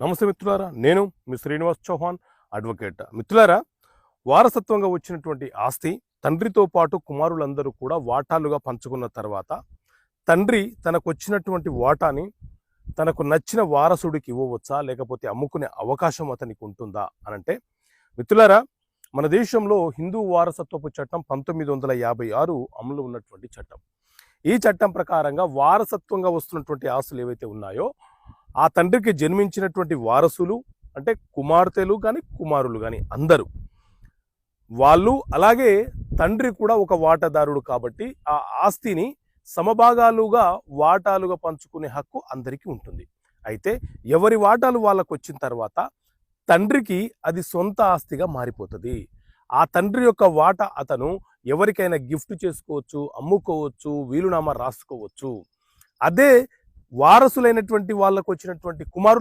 నమస్తే మిత్రులారా, నేను మీ శ్రీనివాస్ చౌహాన్ అడ్వకేట్. మిత్రులారా, వారసత్వంగా వచ్చినటువంటి ఆస్తి తండ్రితో పాటు కుమారులందరూ కూడా వాటాలుగా పంచుకున్న తర్వాత తండ్రి తనకు వచ్చినటువంటి వాటాని తనకు నచ్చిన వారసుడికి ఇవ్వవచ్చా, లేకపోతే అమ్ముకునే అవకాశం అతనికి ఉంటుందా అనంటే, మిత్రులారా, మన దేశంలో హిందూ వారసత్వపు చట్టం 1956 అమలు ఉన్నటువంటి చట్టం. ఈ చట్టం ప్రకారంగా వారసత్వంగా వస్తున్నటువంటి ఆస్తులు ఏవైతే ఉన్నాయో ఆ తండ్రికి జన్మించినటువంటి వారసులు అంటే కుమార్తెలు కానీ కుమారులు కానీ అందరూ వాళ్ళు, అలాగే తండ్రి కూడా ఒక వాటాదారుడు కాబట్టి ఆ ఆస్తిని సమభాగాలుగా వాటాలుగా పంచుకునే హక్కు అందరికీ ఉంటుంది. అయితే ఎవరి వాటాలు వాళ్ళకు వచ్చిన తర్వాత తండ్రికి అది సొంత ఆస్తిగా మారిపోతుంది. ఆ తండ్రి యొక్క వాటా అతను ఎవరికైనా గిఫ్ట్ చేసుకోవచ్చు, అమ్ముకోవచ్చు, వీలునామా రాసుకోవచ్చు. అదే వారసులైనటువంటి వాళ్ళకు వచ్చినటువంటి కుమారులు